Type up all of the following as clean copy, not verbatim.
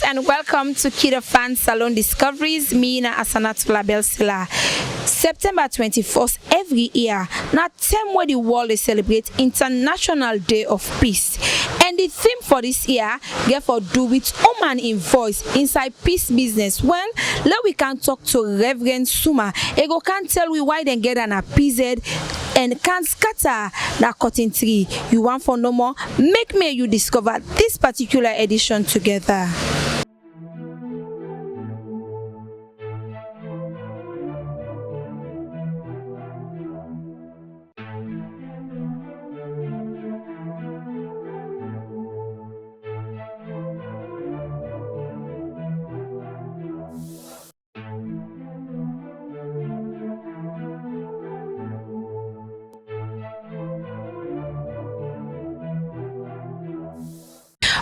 and welcome to KID-AFAN Salone Discoveries. Me na Asanat Label Sila. September 21st every year, now time where the world is celebrate International Day of Peace. And the theme for this year get for do with woman in voice inside peace business. Well, now we can talk to Reverend Suma. Ego can tell we why they get an appeased and can scatter that cotton tree. You want for no more? Make me you discover this particular edition together.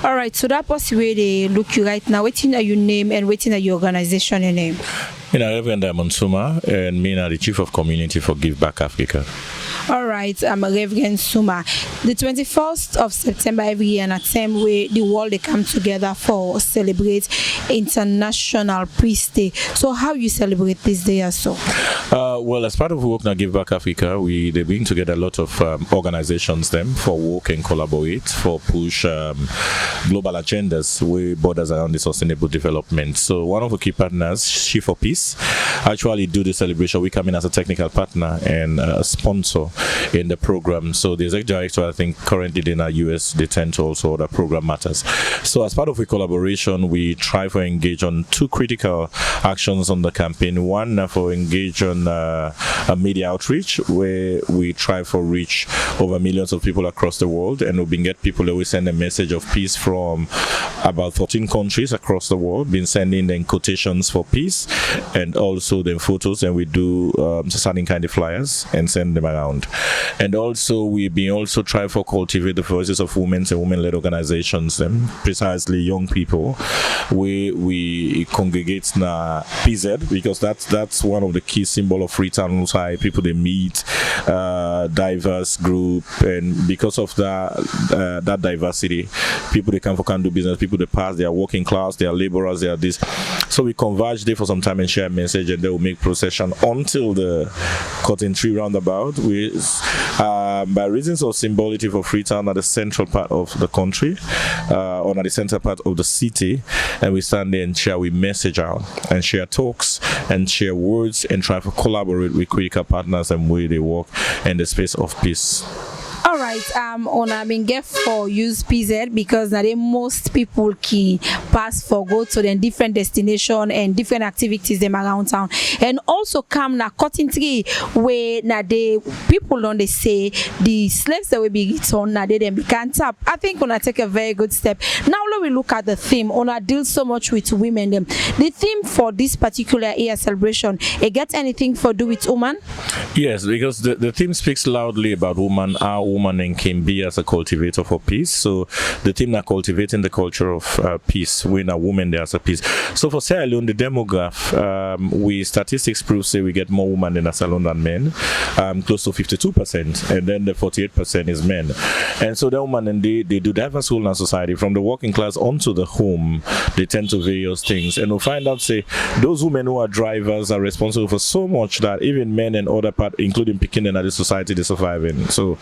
All right, so that was where they look you right now. Waiting at your name and waiting at your organization your name. Reverend Suma, and me the Chief of Community for Give Back Africa. All right, I'm Reverend Suma. The 21st of September every year, a time where the world they come together for celebrate International Peace Day. So how you celebrate this day or so? Well, as part of work now Give Back Africa, they bring together a lot of organizations for work and collaborate for push global agendas with borders around the sustainable development. So one of the key partners, She for Peace, actually do the celebration. We come in as a technical partner and a sponsor in the program. So the executive director, I think currently in the US, they tend to also other program matters. So as part of a collaboration, we try to engage on two critical actions on the campaign. One for engage on a media outreach, where we try to reach over millions of people across the world, and we get people that we send a message of peace from about 14 countries across the world, been sending them quotations for peace and also then photos, and we do certain kind of flyers and send them around. And also we've been also trying to cultivate the voices of women and women-led organizations, and precisely young people. We congregate na PZ because that's one of the key symbol of Freetown. People they meet, diverse group, and because of that diversity, people they can do business, people they pass, they are working class, they are laborers, they are this. So we converge there for some time and share a message, and they will make procession until the cotton tree roundabout. By reasons of symbolicity for Freetown at the central part of the country, or at the central part of the city, and we stand there and share, we message out and share talks and share words and try to collaborate with critical partners and where they work in the space of peace. All right, on I mean get for use PZ because now most people can pass for go to the different destination and different activities them around town, and also come na cotton tree where now the people don't they say the slaves that will be returned now they then can tap. I think gonna take a very good step. Now let we look at the theme. Ona deal so much with women them. The theme for this particular year celebration, it get anything for do with woman? Yes, because the theme speaks loudly about woman, our woman and can be as a cultivator for peace. So the team are cultivating the culture of peace when a woman there as a peace. So for Sierra Leone, the demograph, statistics prove say we get more women in a salon than men, close to 52%, and then the 48% is men. And so the women and they do diverse whole in our society, from the working class onto the home, they tend to various things. And we'll find out say those women who are drivers are responsible for so much that even men and other part, including picking another society, they survive in. So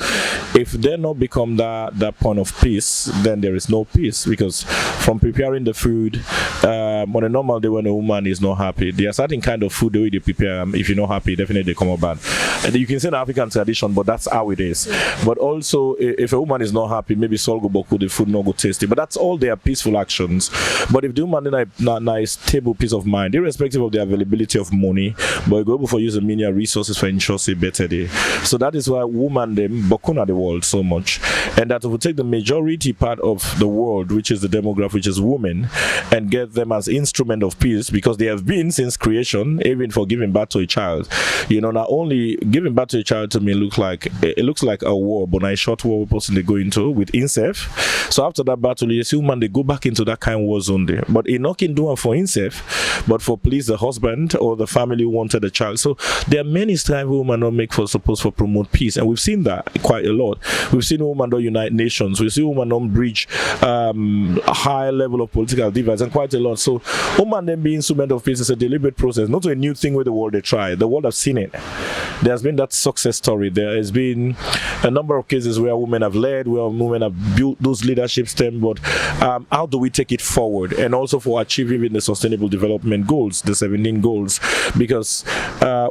if they not become that point of peace, then there is no peace, because from preparing the food, on a normal day when a woman is not happy, there are certain kind of food the way they prepare. If you're not happy, definitely they come up bad. And you can say an African tradition, but that's how it is. But also, if a woman is not happy, maybe sol go boku, the food not go tasty. But that's all their peaceful actions. But if the woman is a stable peace of mind, irrespective of the availability of money, but you go able for use the media resources for ensure say better day. So that is why women them bokuna the world so much, and that will take the majority part of the world, which is the demographic, which is women, and get them as instrument of peace, because they have been since creation, even for giving birth to a child. You know, not only giving birth to a child to me looks like a war, but a short war we're person they go into with incest. So after that battle, you see woman they go back into that kind of war zone there. But it not can do it for incest, but for please the husband or the family who wanted a child. So there are many strive women not make for suppose for promote peace, and we've seen that quite a lot. We've seen women don't unite nations. We've seen women don't bridge a high level of political divides, and quite a lot. So women then being instrument of peace is a deliberate process, not a new thing with the world they try. The world have seen it. There has been that success story. There has been a number of cases where women have led, where women have built those leadership stems, but how do we take it forward? And also for achieving the sustainable development goals, the 17 goals, because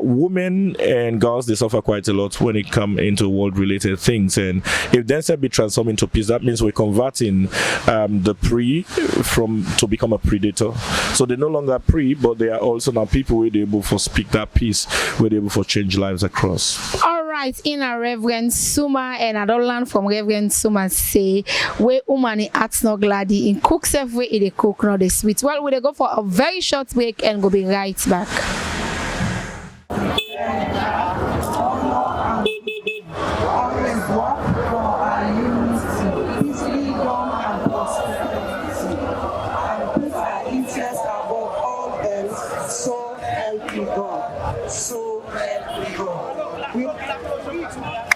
women and girls, they suffer quite a lot when it comes into world-related things. And if then be transformed into peace, that means we're converting the prey to become a predator. So they're no longer prey, but they are also now people where they're able to speak that peace, where they're able to change lives across. All right, in a Reverend Suma, and I don't learn from Reverend Suma say, where woman acts not gladdy in cook self way in the cook not the sweet. Well, we'll go for a very short break and go be right back. Small.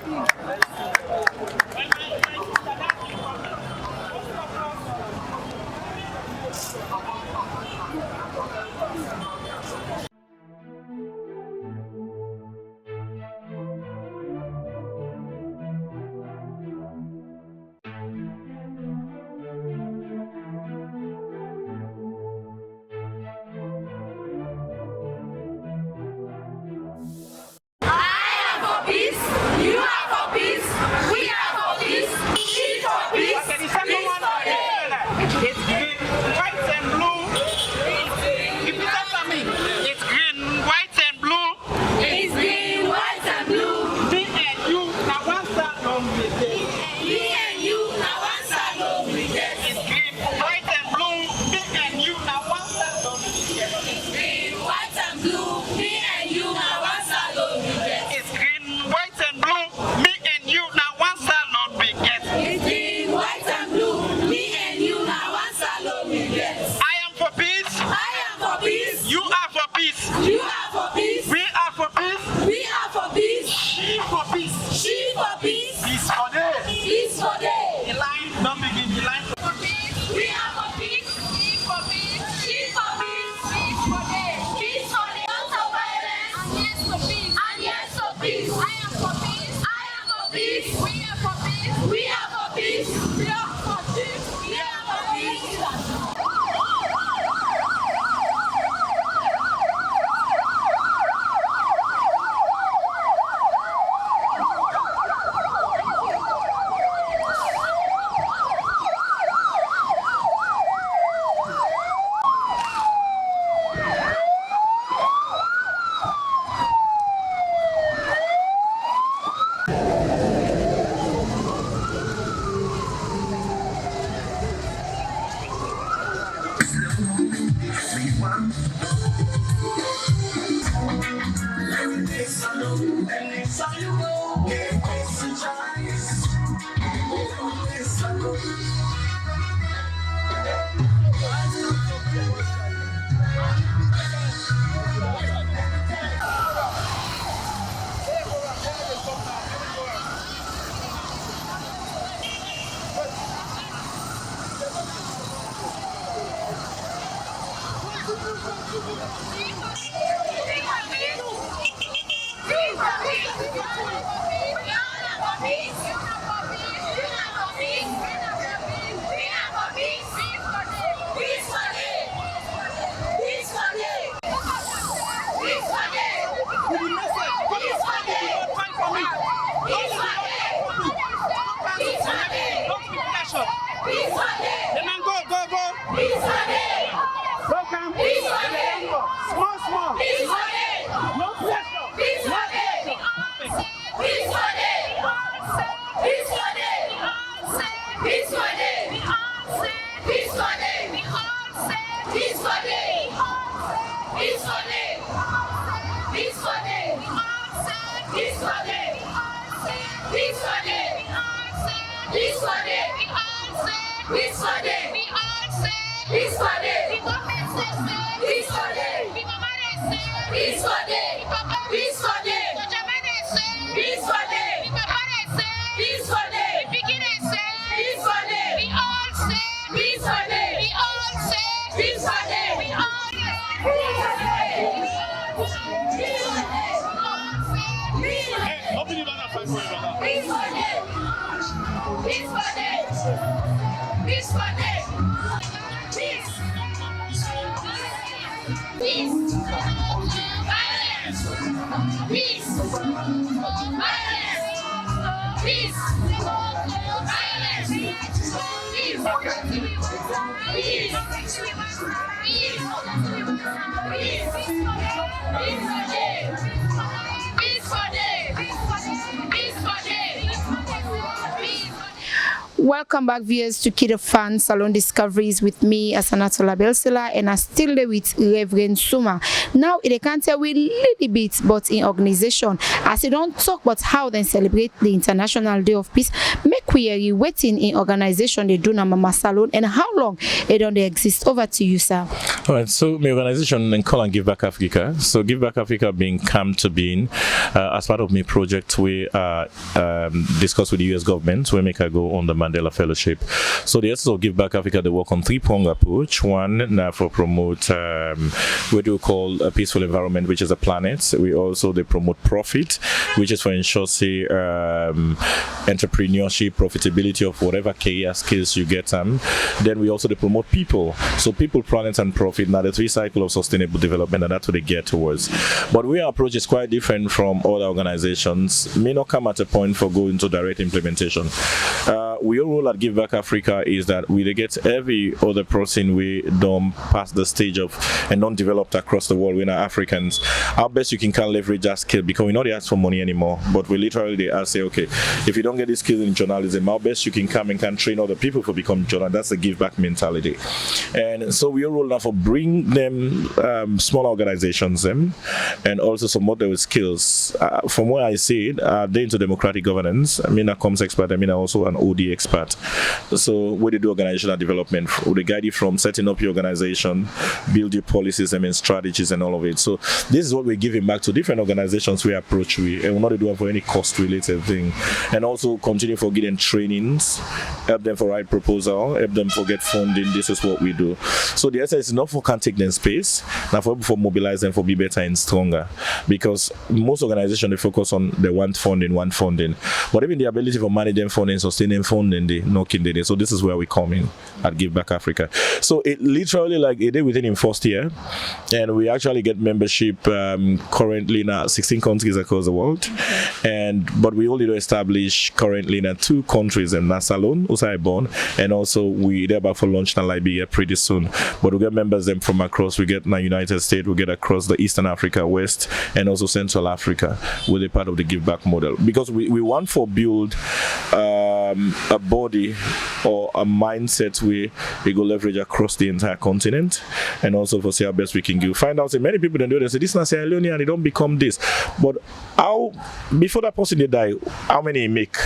No pressure. Peace for them. Peace. Peace. Violence. Peace. Violence. Peace. Violence. Peace. Welcome back, viewers, to KID-AFAN Salone Discoveries with me, Asanatola Belsela, and I'm still there with Reverend Suma. Now, they can't tell we little bit, but in organization, as they don't talk about how they celebrate the International Day of Peace, make we waiting in organization they do na Mama Salone, and how long they don't exist. Over to you, sir. All right, so my organization and call and Give Back Africa. So Give Back Africa being come to being as part of my project we discuss with the US government we make a go on the Mandela Fellowship. So the essence of Give Back Africa, they work on three-pronged approach. One, now for promote what we call a peaceful environment, which is a planet. We also they promote profit, which is for ensure say entrepreneurship, profitability of whatever career skills you get. Then we also they promote people. So people, planet, and profit. Now the three cycle of sustainable development, and that's what they get towards. But our approach is quite different from other organizations. May not come at a point for going to direct implementation. We role at Give Back Africa is that we get every other person we don't pass the stage of and non developed across the world. We're not Africans. Our best you can leverage that skill because we not ask for money anymore. But we literally they ask say, okay, if you don't get this skill in journalism, our best you can come and can train other people to become journalists. That's the give back mentality. And so we role now for bring them small organizations them and also some other with skills. From where I see it, they into democratic governance. I mean a comms expert, I mean also an OD expert. So what they do organizational development, they guide you from setting up your organization, build your policies and strategies and all of it. So this is what we're giving back to different organizations we approach and we're not doing for any cost related thing. And also continue for getting trainings, help them for write proposal, help them for get funding. This is what we do. So the essence is not for can take them space, now for mobilize them for be better and stronger. Because most organizations they focus on the one funding, but even the ability for managing funding, sustaining funding, they knocking the day. So this is where we come in at Give Back Africa. So it literally like a day within in first year, and we actually get membership currently in 16 countries across the world, but we only do establish currently in 2 countries, in Salone, Usai born, and also we they're about for launch in Liberia pretty soon. But we get members them from across. We get in the United States, we get across the Eastern Africa, West, and also Central Africa with a part of the Give Back model because we want to build a body or a mindset where we go leverage across the entire continent and also for see how best we can do. Find out, say many people don't do this. Say this is Sierra Leone and they don't become this. But how before that person they die, how many you make?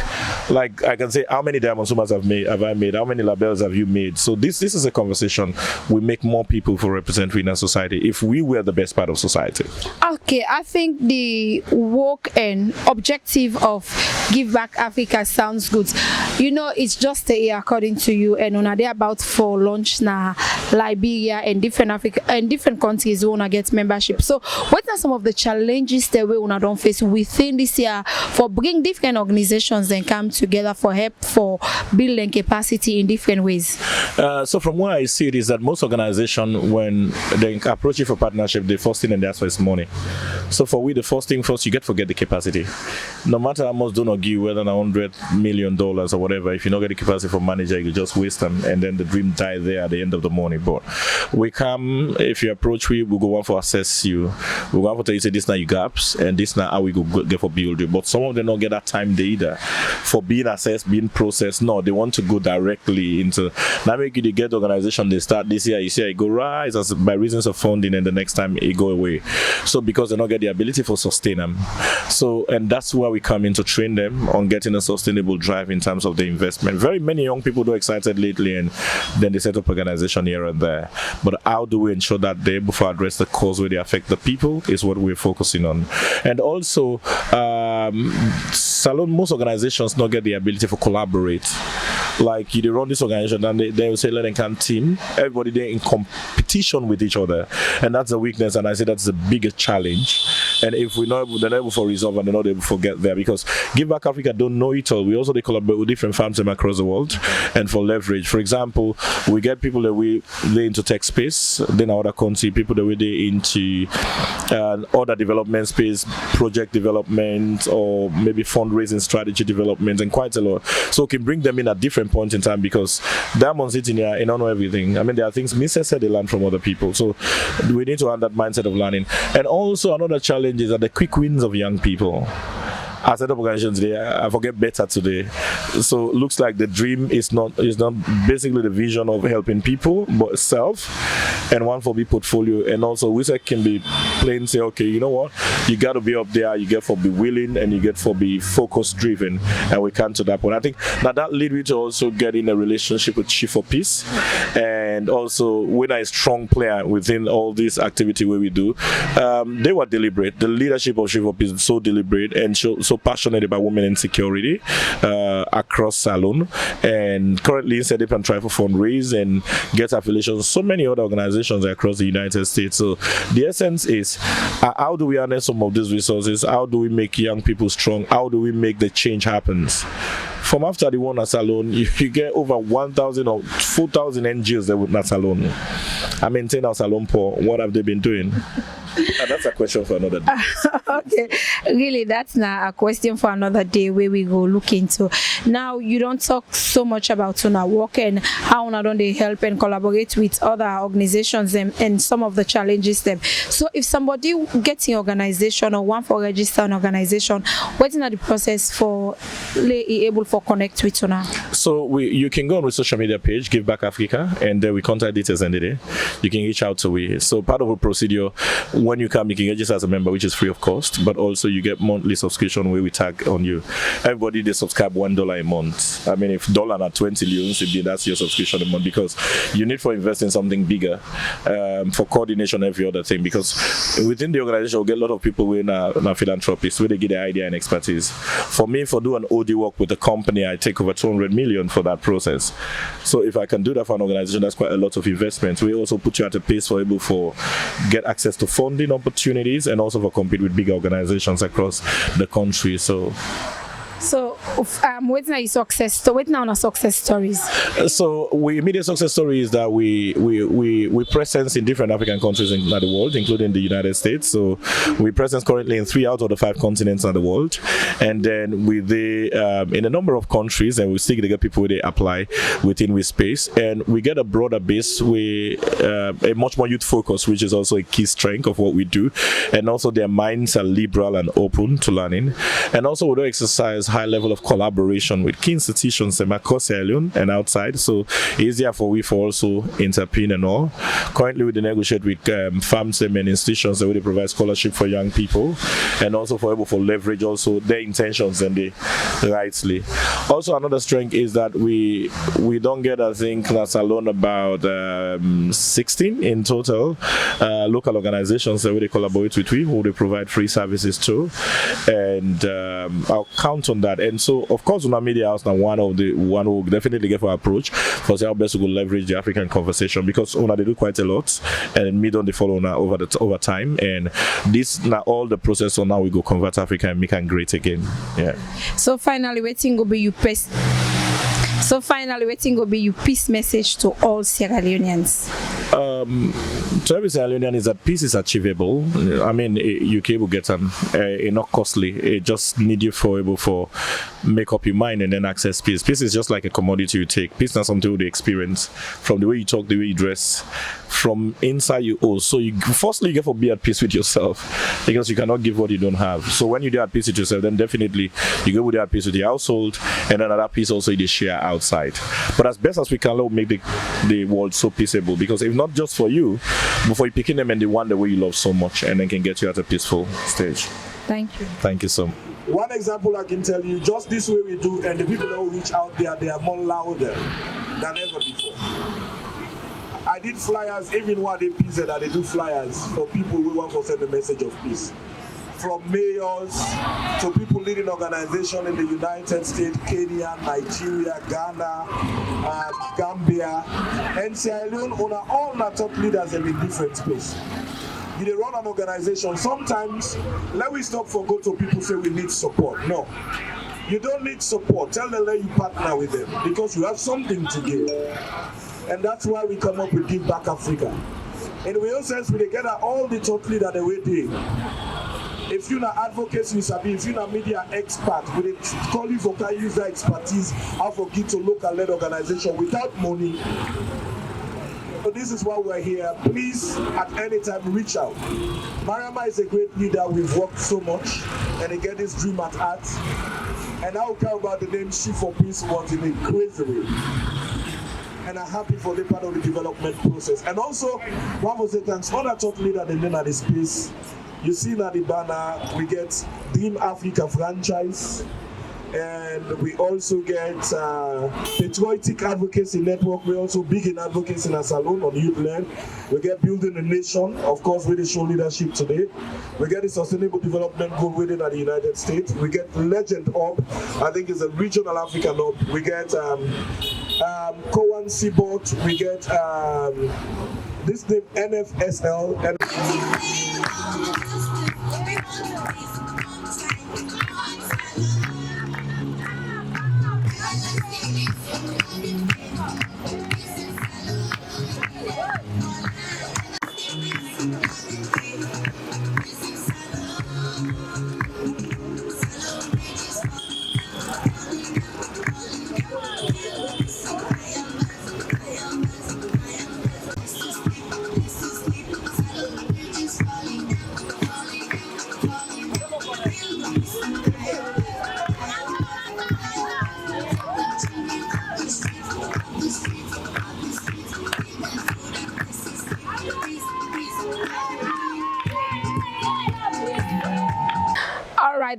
Like I can say how many diamond summers have I made? How many labels have you made? So this is a conversation we make more people for represent in our society if we were the best part of society. Okay, I think the work and objective of Give Back Africa sounds good. You know, it's just a year according to you, and on a day about for launch now Liberia and different countries wanna get membership. So what are some of the challenges that we wanna don't face within this year for bring different organizations and come together for help for building capacity in different ways? So from what I see it is that most organizations when they approach you for partnership, the first thing and that's for is money. So for we the first thing first you get forget the capacity. No matter how much do not give whether $100 million or whatever, if you don't get the capacity for manager, you just waste them and then the dream die there at the end of the morning. But we come, if you approach we go want for assess you. We go want to tell you say this now you gaps and this now how we go get for build you. But some of them don't get that time they either for being assessed, being processed. No, they want to go directly into now make you get the organization they start this year, you see it go rise as by reasons of funding and the next time it go away. So because they don't get the ability for sustain them. So and that's where we come in to train them on getting a sustainable drive in terms of the investment. Very many young people are excited lately and then they set up organization here and there. But how do we ensure that they're able to address the cause where they affect the people is what we're focusing on. And also Salone, most organizations not get the ability to collaborate. Like you run this organization and they will say let them come team. Everybody they're in competition with each other. And that's a weakness and I say that's the biggest challenge. And if they're not able to resolve and they're not able to get there, because Give Back Africa don't know it all. We also they collaborate with different farms across the world and for leverage. For example, we get people that they're into tech space, then other country, people that they're into other development space, project development, or maybe fundraising strategy development, and quite a lot. So we can bring them in at different points in time, because diamonds sitting here and don't know everything. I mean, there are things Mr. said they learn from other people. So we need to have that mindset of learning. And also another challenge is that the quick wins of young people. I set up organizations today, I forget better today. So looks like the dream is not basically the vision of helping people, but self, and one for big portfolio. And also we can be plain say, okay, you know what, you got to be up there, you get for be willing, and you get for be focus driven, and we come to that point. I think that lead me to also get in a relationship with Chief for Peace, and also when a strong player within all this activity where we do, they were deliberate. The leadership of Chief for Peace is so deliberate and so passionate about women in security across Salone, and currently set up and try for fundraise and get affiliations so many other organizations across the United States. So the essence is how do we harness some of these resources? How do we make young people strong? How do we make the change happens? From after the one at Salone, you get over 1,000 or 4,000 NGOs that would not Salone. I maintain our Salone poor. What have they been doing? That's a question for another day. Okay, really, that's not a question for another day where we go look into. Now, you don't talk so much about Una work and how Una don't they help and collaborate with other organizations and some of the challenges them. So if somebody gets in organization or want for register an organization, what's in the process for able for connect with Una? So you can go on the social media page, Give Back Africa, and then we contact details and there. You can reach out to we. So part of the procedure, when you come, you can register as a member, which is free of cost, but also you get monthly subscription where we tag on you. Everybody, they subscribe $1 a month. I mean, if dollar not 20 leons, that's your subscription a month, because you need for investing in something bigger, for coordination, every other thing, because within the organization, we'll get a lot of people who are philanthropists, where they get the idea and expertise. For me, for doing OD work with a company, I take over 200 million for that process. So if I can do that for an organization, that's quite a lot of investment. We also put you at a pace for able for get access to funding opportunities and also for compete with bigger organizations across the country. So what's now success? So what's now success stories? So immediate success story is that we presence in different African countries in the world, including the United States. So we presence currently in 3 out of the 5 continents in the world, and then in a number of countries, and we still get people where they apply within we space, and we get a broader base with a much more youth focus, which is also a key strength of what we do, and also their minds are liberal and open to learning, and also we do exercise high level of collaboration with key institutions across Sierra Leone and outside, so easier for we for also interpene and all. Currently we negotiate with farms and institutions that really provide scholarship for young people, and also for able for leverage also their intentions and the rightly. Also another strength is that we don't get, I think, Salone about 16 in total local organizations that we collaborate with, who they provide free services to, and I'll count on that. And so of course Una Media House now one who definitely get our approach for how best to leverage the African conversation, because Una they do quite a lot, and me don't they follow Una over time, and this now all the process. So now we go convert Africa and make it great again. Yeah. So finally, waiting will be your peace message to all Sierra Leoneans. To every Sierra Leonean is that peace is achievable. I mean, you can get not costly. It just need you for able for make up your mind and then access peace. Peace is just like a commodity you take. Peace is not something you experience from the way you talk, the way you dress, from inside you all. So firstly you get to be at peace with yourself, because you cannot give what you don't have. So when you're at peace with yourself, then definitely you go with at peace with your household, and then another peace also you share outside. But as best as we can, let's make the world so peaceable, because if not just for you, but for you picking them and the one the way you love so much, and then can get you at a peaceful stage. Thank you. Thank you so much. One example I can tell you, just this way we do, and the people that will reach out there, they are more louder than ever before. I did flyers, even while they peace, that they do flyers for people who want to send a message of peace. From mayors to people leading organizations in the United States, Kenya, Nigeria, Ghana, Gambia, and Sierra Leone, all not top leaders in a different space. they run an organization. Sometimes, let we stop for go to people say we need support. No. You don't need support. Tell them let you partner with them because you have something to give. And that's why we come up with Give Back Africa. In the real sense, we get all the thought leaders the way they. If you're not advocacy, if you're not media expert, we call you for user expertise, how for get to local-led organization without money. So this is why we're here. Please, at any time, reach out. Mariama is a great leader. We've worked so much, and they get this dream at heart. And I don't care about the name She for Peace was in a crazy way. And I'm happy for the part of the development process. And also, one was the thanks other thought leader and then at the space. You see that the banner, we get Dream Africa franchise, and we also get Patriotic Advocacy Network. We're also big in advocacy in a salon on youth land. We get Building a Nation, of course, with the show leadership today. We get the Sustainable Development Goal within the United States. We get Legend Hub, I think it's a regional African hub. We get Cowan Seabot. We get this name NFSL.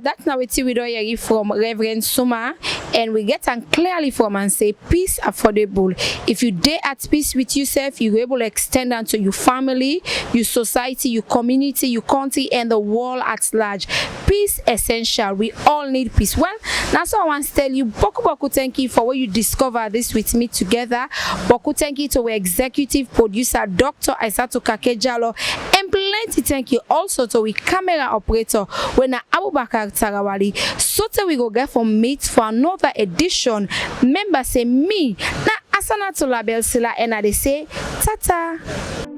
That's now what we do from Reverend Suma, and we get and clearly from and say peace affordable. If you dare at peace with yourself, you're able to extend that to your family, your society, your community, your country, and the world at large. Peace essential. We all need peace. Well, that's what I want to tell you. Boku thank you for what you discover this with me together. Boku thank you to our executive producer, Dr. Aissatou Kakejalo, and plenty thank you also to our camera operator, when Abubakar Tarawali. So we go get for meet for another edition. Remember say me na Asanatou Label Sila, and I say tata.